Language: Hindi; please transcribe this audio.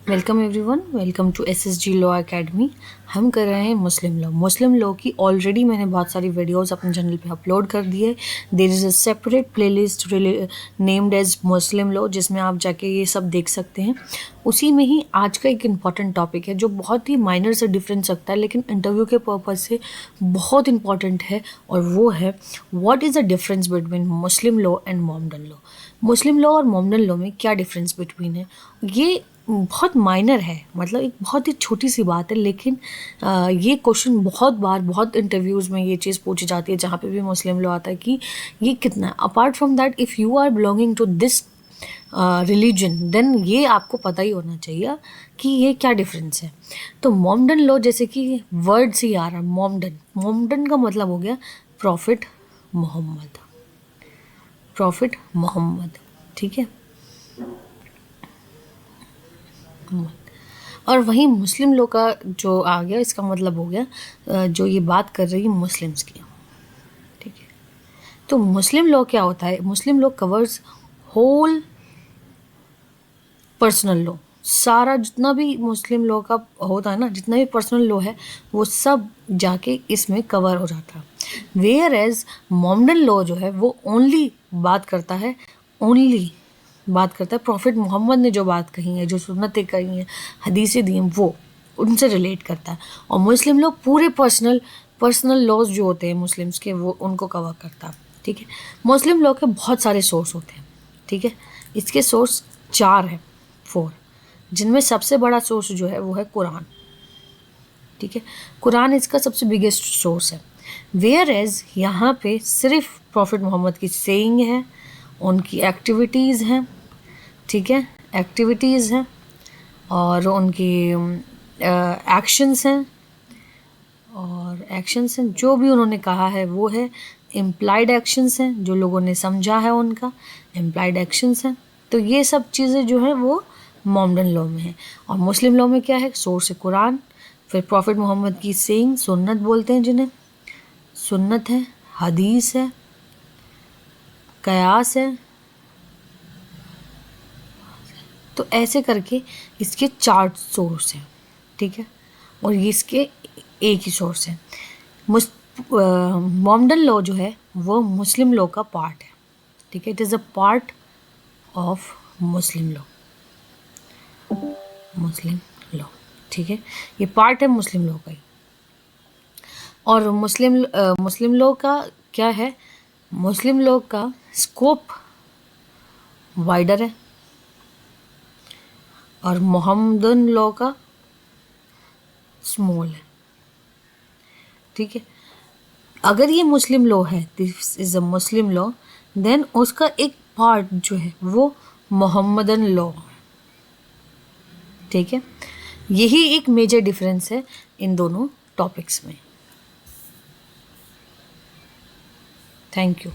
Welcome everyone, welcome to SSG law academy. हम कर रहे हैं मुस्लिम लॉ की ऑलरेडी मैंने बहुत सारी वीडियोस अपने चैनल पे अपलोड कर दी है। There is a separate playlist named as Muslim law, जिसमें आप जाके ये सब देख सकते हैं। उसी में ही आज का एक इम्पॉर्टेंट टॉपिक है जो बहुत ही माइनर से डिफरेंस रखता है, लेकिन इंटरव्यू के पर्पज़ से बहुत इंपॉर्टेंट है, और वो है what is the difference between Muslim law and Mohammedan law. Muslim law और मोहम्मदन लॉ में क्या डिफरेंस बिटवीन है, ये बहुत माइनर है, मतलब एक बहुत ही छोटी सी बात है। लेकिन ये क्वेश्चन बहुत बार बहुत इंटरव्यूज़ में ये चीज़ पूछी जाती है, जहाँ पे भी मुस्लिम लॉ आता है कि ये कितना है। Apart from that, if you are belonging to this religion, then ये आपको पता ही होना चाहिए कि ये क्या डिफरेंस है। तो मोहम्मदन लॉ, जैसे कि वर्ड से ही आ रहा है मोहम्मदन का मतलब हो गया प्रॉफिट मोहम्मद, ठीक है। और वहीं मुस्लिम लॉ का जो आ गया, इसका मतलब हो गया जो ये बात कर रही है मुस्लिम्स की, ठीक है। तो मुस्लिम लॉ क्या होता है? Muslim law covers whole personal law, सारा जितना भी मुस्लिम लॉ का होता है ना, जितना भी पर्सनल लॉ है वो सब जाके इसमें कवर हो जाता है। वेयर एज मोहम्मदन लॉ जो है वो ओनली बात करता है प्रॉफिट मोहम्मद ने जो बात कही है, जो सुन्नतें कही हैं, हदीसें दी हैं, वो उनसे रिलेट करता है। और मुस्लिम लोग पूरे पर्सनल लॉज जो होते हैं मुस्लिम्स के, वो उनको कवर करता है, ठीक है। मुस्लिम लॉ के बहुत सारे सोर्स होते हैं, ठीक है। इसके सोर्स 4, जिनमें सबसे बड़ा सोर्स जो है वो है कुरान, ठीक है। कुरान इसका सबसे बिगेस्ट सोर्स है। वेयर एज यहाँ पे सिर्फ प्रॉफिट मोहम्मद की सेइंग है, उनकी एक्टिविटीज़ हैं, ठीक है, एक्टिविटीज़ हैं, और उनकी एक्शंस हैं, जो भी उन्होंने कहा है वो है। इम्प्लाइड एक्शंस हैं, जो लोगों ने समझा है उनका इम्प्लाइड एक्शंस हैं। तो ये सब चीज़ें जो है वो मोहम्मदन लॉ में है। और मुस्लिम लॉ में क्या है? सोर्स है कुरान, फिर प्रॉफिट मोहम्मद की सेइंग, सुन्नत बोलते हैं जिन्हें, सुन्नत है, हदीस है, कयास है। तो ऐसे करके इसके 4 सोर्स हैं, ठीक है। और ये इसके एक ही सोर्स है। मोहम्मदन लॉ जो है वो मुस्लिम लॉ का पार्ट है, ठीक है। It is a part of Muslim law, ठीक है। ये पार्ट है मुस्लिम लॉ का ही। और मुस्लिम लॉ का क्या है? मुस्लिम लॉ का स्कोप वाइडर है, और मोहम्मदन लॉ का स्मॉल है, ठीक है। अगर ये मुस्लिम लॉ है, this is a Muslim law, then उसका एक पार्ट जो है वो मोहम्मदन लॉ है, ठीक है। यही एक मेजर डिफरेंस है इन दोनों टॉपिक्स में। Thank you.